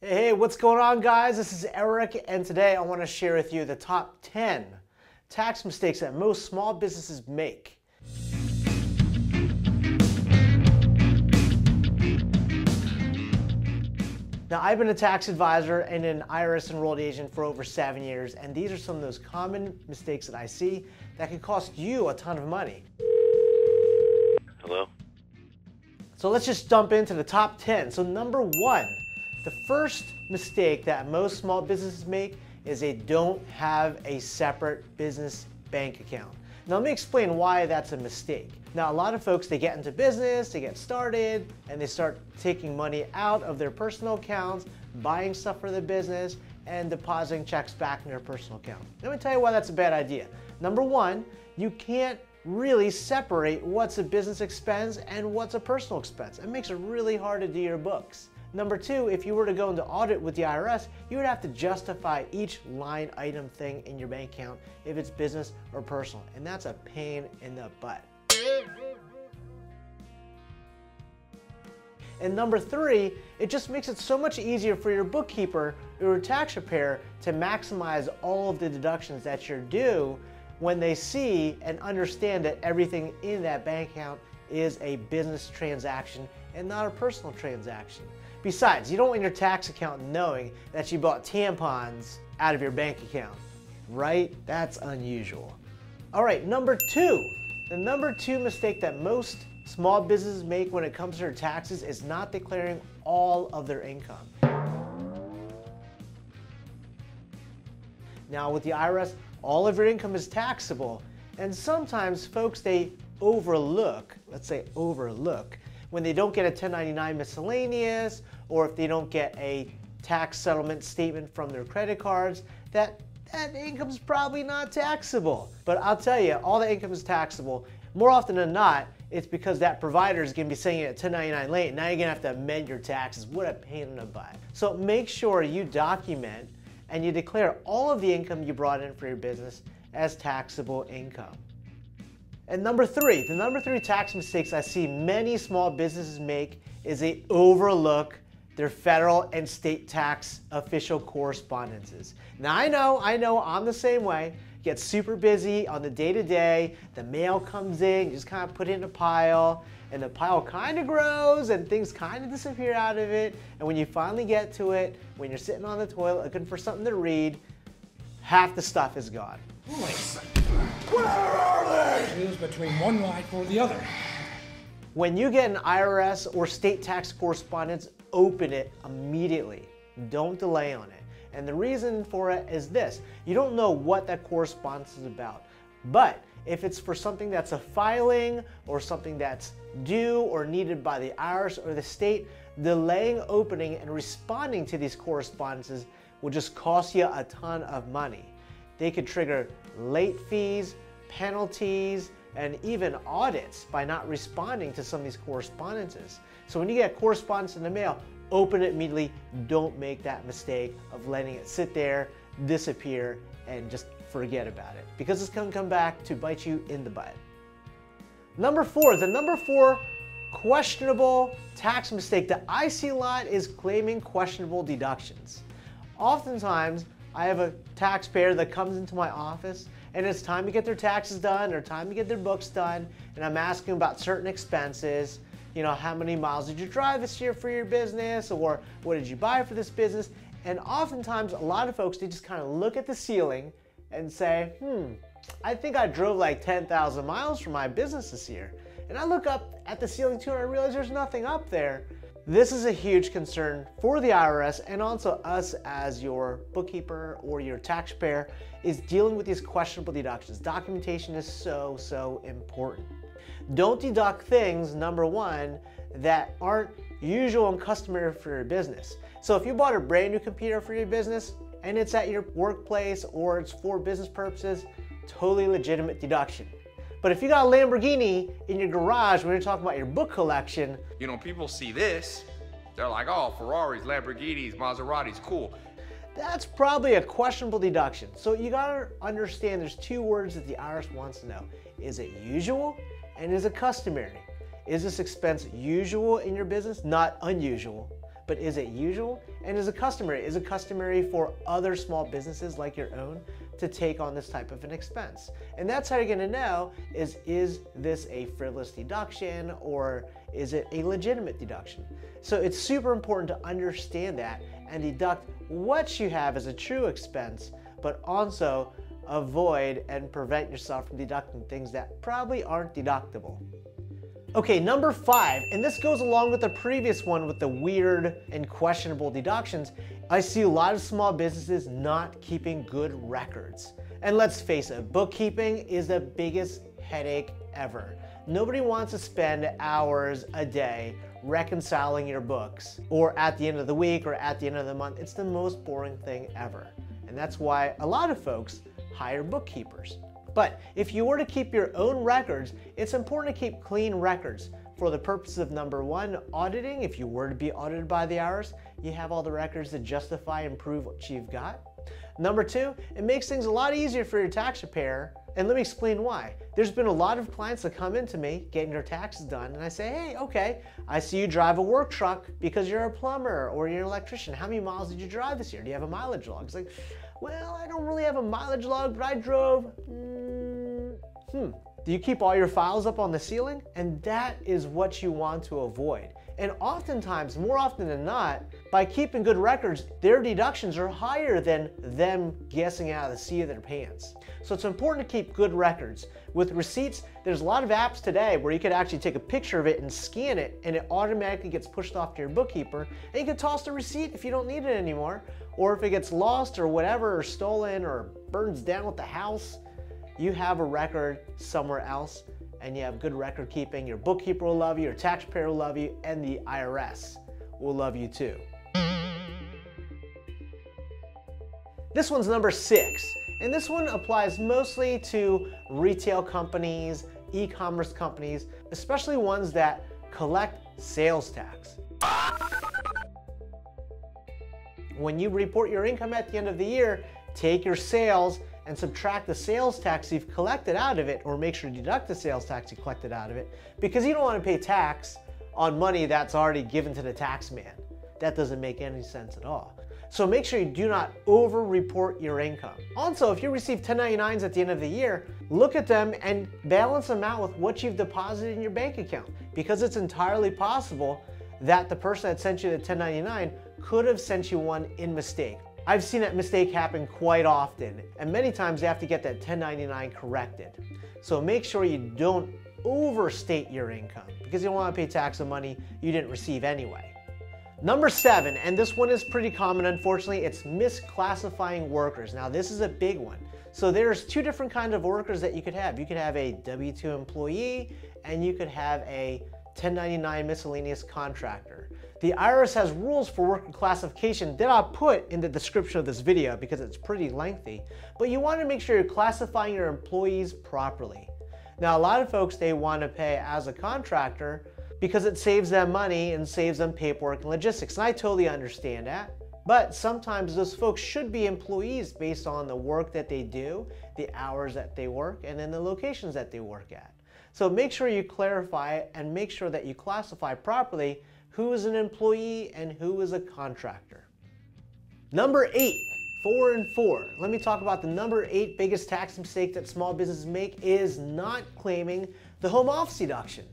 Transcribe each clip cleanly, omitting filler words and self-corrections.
Hey, what's going on, guys? This is Eric, and today I want to share with you the top 10 tax mistakes that most small businesses make. Now, I've been a tax advisor and an IRS enrolled agent for over 7 years, and these are some of those common mistakes that I see that can cost you a ton of money. Hello? So let's just jump into the top 10. So number 1, the first mistake that most small businesses make is they don't have a separate business bank account. Now let me explain why that's a mistake. Now a lot of folks, they get into business, they get started, and they start taking money out of their personal accounts, buying stuff for the business, and depositing checks back in their personal account. Let me tell you why that's a bad idea. Number 1, you can't really separate what's a business expense and what's a personal expense. It makes it really hard to do your books. Number 2, if you were to go into audit with the IRS, you would have to justify each line item thing in your bank account if it's business or personal, and that's a pain in the butt. And number 3, it just makes it so much easier for your bookkeeper or your tax preparer to maximize all of the deductions that you're due when they see and understand that everything in that bank account is a business transaction and not a personal transaction. Besides, you don't want your tax accountant knowing that you bought tampons out of your bank account, right? That's unusual. All right, number 2. The number 2 mistake that most small businesses make when it comes to their taxes is not declaring all of their income. Now with the IRS, all of your income is taxable, and sometimes folks, they overlook, let's say overlook, when they don't get a 1099 miscellaneous, or if they don't get a tax settlement statement from their credit cards, that income is probably not taxable. But I'll tell you, all the income is taxable. More often than not, it's because that provider is going to be sending you a 1099 late, and now you're going to have to amend your taxes. What a pain in the butt. So make sure you document and you declare all of the income you brought in for your business as taxable income. And number 3, the number 3 tax mistakes I see many small businesses make is they overlook their federal and state tax official correspondences. Now I know, I'm the same way. Get super busy on the day-to-day, the mail comes in, you just kind of put it in a pile, and the pile kind of grows and things kind of disappear out of it, and when you finally get to it, when you're sitting on the toilet looking for something to read, half the stuff is gone. Wait a second. Where are they? Choose between one life or the other. When you get an IRS or state tax correspondence, open it immediately. Don't delay on it. And the reason for it is this: you don't know what that correspondence is about. But if it's for something that's a filing or something that's due or needed by the IRS or the state, delaying opening and responding to these correspondences will just cost you a ton of money. They could trigger late fees, penalties, and even audits by not responding to some of these correspondences. So when you get correspondence in the mail, open it immediately. Don't make that mistake of letting it sit there, disappear, and just forget about it, because it's going to come back to bite you in the butt. Number 4, the number 4 questionable tax mistake that I see a lot is claiming questionable deductions. Oftentimes, I have a taxpayer that comes into my office and it's time to get their taxes done or time to get their books done, and I'm asking about certain expenses. You know, how many miles did you drive this year for your business, or what did you buy for this business? And oftentimes, a lot of folks, they just kind of look at the ceiling and say, I think I drove like 10,000 miles for my business this year. And I look up at the ceiling too and I realize there's nothing up there. This is a huge concern for the IRS and also us as your bookkeeper or your taxpayer, is dealing with these questionable deductions. Documentation is so important. Don't deduct things, number 1, that aren't usual and customary for your business. So if you bought a brand new computer for your business and it's at your workplace or it's for business purposes, totally legitimate deduction. But if you got a Lamborghini in your garage when you're talking about your book collection, you know, people see this, they're like, oh, Ferraris, Lamborghinis, Maseratis, cool. That's probably a questionable deduction. So you gotta understand there's 2 words that the IRS wants to know. Is it usual and is it customary? Is this expense usual in your business? Not unusual. but is it usual? And is it customary? Is it customary for other small businesses like your own to take on this type of an expense? And that's how you're gonna know is this a frivolous deduction or is it a legitimate deduction? So it's super important to understand that and deduct what you have as a true expense, but also avoid and prevent yourself from deducting things that probably aren't deductible. Okay, number 5, and this goes along with the previous one with the weird and questionable deductions. I see a lot of small businesses not keeping good records. And let's face it, bookkeeping is the biggest headache ever. Nobody wants to spend hours a day reconciling your books, or at the end of the week or at the end of the month. It's the most boring thing ever. And that's why a lot of folks hire bookkeepers. But if you were to keep your own records, it's important to keep clean records for the purpose of number 1, auditing. If you were to be audited by the IRS, you have all the records to justify and prove what you've got. Number 2, it makes things a lot easier for your tax preparer. And let me explain why. There's been a lot of clients that come into me getting their taxes done, and I say, hey, okay, I see you drive a work truck because you're a plumber or you're an electrician. How many miles did you drive this year? Do you have a mileage log? It's like, well, I don't really have a mileage log, but I drove, Do you keep all your files up on the ceiling? And that is what you want to avoid. And oftentimes, more often than not, by keeping good records, their deductions are higher than them guessing out of the seat of their pants. So it's important to keep good records. With receipts, there's a lot of apps today where you could actually take a picture of it and scan it, and it automatically gets pushed off to your bookkeeper, and you can toss the receipt if you don't need it anymore. Or if it gets lost or whatever, or stolen or burns down with the house, you have a record somewhere else and you have good record keeping. Your bookkeeper will love you, your tax preparer will love you, and the IRS will love you too. This one's number 6, and this one applies mostly to retail companies, e-commerce companies, especially ones that collect sales tax. When you report your income at the end of the year, take your sales and subtract the sales tax you've collected out of it, or make sure to deduct the sales tax you collected out of it, because you don't want to pay tax on money that's already given to the tax man. That doesn't make any sense at all. So make sure you do not over-report your income. Also, if you receive 1099s at the end of the year, look at them and balance them out with what you've deposited in your bank account, because it's entirely possible that the person that sent you the 1099 could have sent you one in mistake. I've seen that mistake happen quite often, and many times you have to get that 1099 corrected. So make sure you don't overstate your income, because you don't want to pay tax on money you didn't receive anyway. Number 7, and this one is pretty common, unfortunately, it's misclassifying workers. Now this is a big one. So there's 2 different kinds of workers that you could have. You could have a W-2 employee, and you could have a 1099 miscellaneous contractor. The IRS has rules for worker classification that I'll put in the description of this video because it's pretty lengthy, but you want to make sure you're classifying your employees properly. Now a lot of folks, they want to pay as a contractor because it saves them money and saves them paperwork and logistics, and I totally understand that. But sometimes those folks should be employees based on the work that they do, the hours that they work, and then the locations that they work at. So make sure you clarify and make sure that you classify properly who is an employee and who is a contractor. Number 8, 4 and 4. Let me talk about the number 8 biggest tax mistake that small businesses make is not claiming the home office deduction.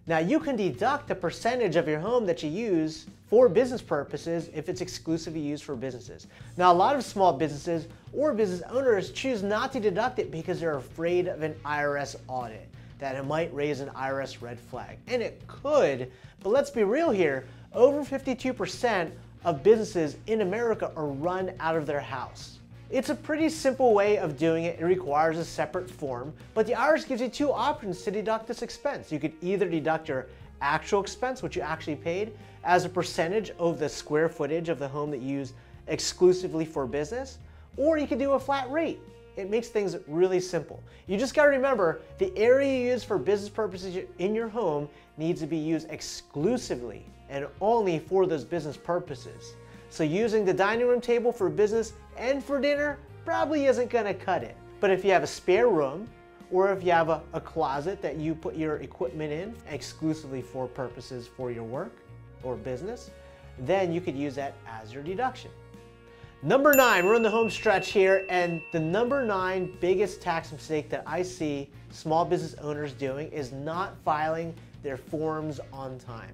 Now you can deduct a percentage of your home that you use for business purposes if it's exclusively used for businesses. Now a lot of small businesses or business owners choose not to deduct it because they're afraid of an IRS audit, that it might raise an IRS red flag. And it could, but let's be real here, over 52% of businesses in America are run out of their house. It's a pretty simple way of doing it. It requires a separate form, but the IRS gives you 2 options to deduct this expense. You could either deduct your actual expense, which you actually paid, as a percentage of the square footage of the home that you use exclusively for business, or you could do a flat rate. It makes things really simple. You just gotta remember, the area you use for business purposes in your home needs to be used exclusively and only for those business purposes. So using the dining room table for business and for dinner probably isn't gonna cut it. But if you have a spare room, or if you have a closet that you put your equipment in exclusively for purposes for your work or business, then you could use that as your deduction. Number 9, we're in the home stretch here, and the number 9 biggest tax mistake that I see small business owners doing is not filing their forms on time.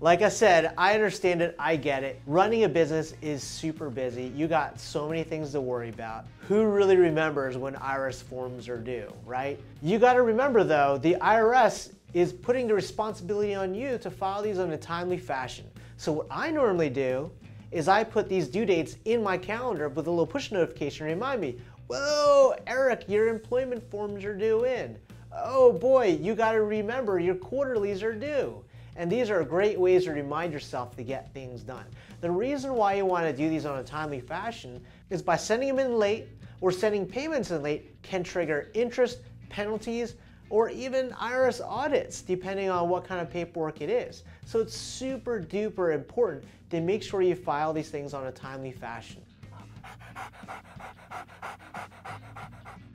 Like I said, I understand it, I get it. Running a business is super busy. You got so many things to worry about. Who really remembers when IRS forms are due, right? You gotta remember though, the IRS is putting the responsibility on you to file these in a timely fashion. So what I normally do is I put these due dates in my calendar with a little push notification to remind me, whoa, Eric, your employment forms are due in. Oh boy, you gotta remember your quarterlies are due. And these are great ways to remind yourself to get things done. The reason why you wanna do these on a timely fashion is by sending them in late or sending payments in late can trigger interest, penalties, or even IRS audits, depending on what kind of paperwork it is. So it's super duper important to make sure you file these things on a timely fashion.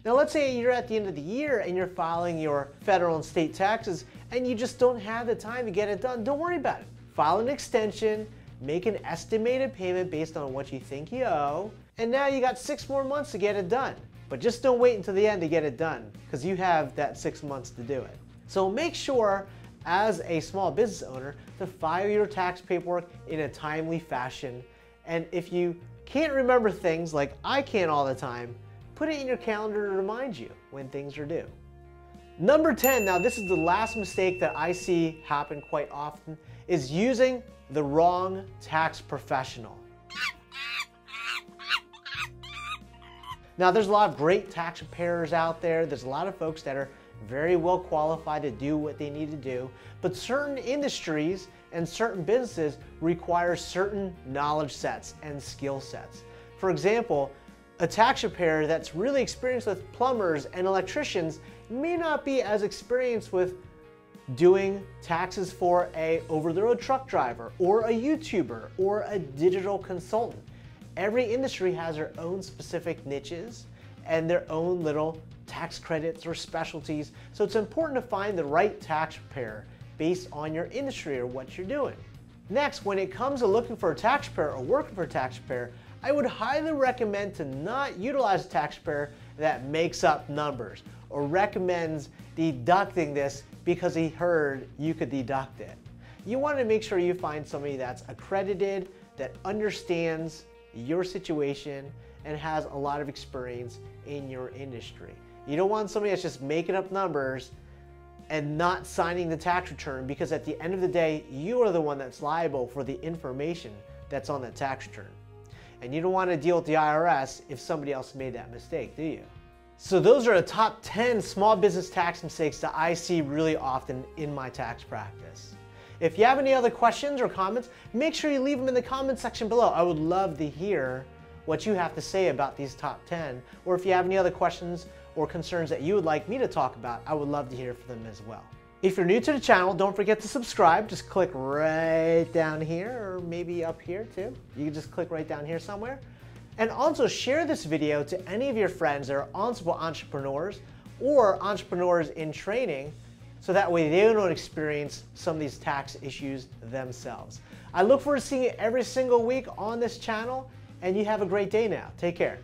Now let's say you're at the end of the year and you're filing your federal and state taxes and you just don't have the time to get it done. Don't worry about it. File an extension, make an estimated payment based on what you think you owe, and now you got 6 more months to get it done. But just don't wait until the end to get it done, because you have that 6 months to do it. So make sure, as a small business owner, to file your tax paperwork in a timely fashion. And if you can't remember things like I can all the time, put it in your calendar to remind you when things are due. Number 10, now this is the last mistake that I see happen quite often, is using the wrong tax professional. Now there's a lot of great tax preparers out there. There's a lot of folks that are very well qualified to do what they need to do, but certain industries and certain businesses require certain knowledge sets and skill sets. For example, a tax preparer that's really experienced with plumbers and electricians may not be as experienced with doing taxes for a over-the-road truck driver or a YouTuber or a digital consultant. Every industry has their own specific niches and their own little tax credits or specialties, so it's important to find the right tax preparer based on your industry or what you're doing. Next, when it comes to looking for a tax preparer or working for a tax preparer, I would highly recommend to not utilize a tax preparer that makes up numbers or recommends deducting this because he heard you could deduct it. You want to make sure you find somebody that's accredited, that understands your situation and has a lot of experience in your industry. You don't want somebody that's just making up numbers and not signing the tax return, because at the end of the day, you are the one that's liable for the information that's on the tax return. And you don't want to deal with the IRS if somebody else made that mistake, do you? So those are the top 10 small business tax mistakes that I see really often in my tax practice. If you have any other questions or comments, make sure you leave them in the comment section below. I would love to hear what you have to say about these top 10. Or if you have any other questions or concerns that you would like me to talk about, I would love to hear from them as well. If you're new to the channel, don't forget to subscribe. Just click right down here, or maybe up here too. You can just click right down here somewhere. And also share this video to any of your friends that are entrepreneurs or entrepreneurs in training, so that way they don't experience some of these tax issues themselves. I look forward to seeing you every single week on this channel, and you have a great day now. Take care.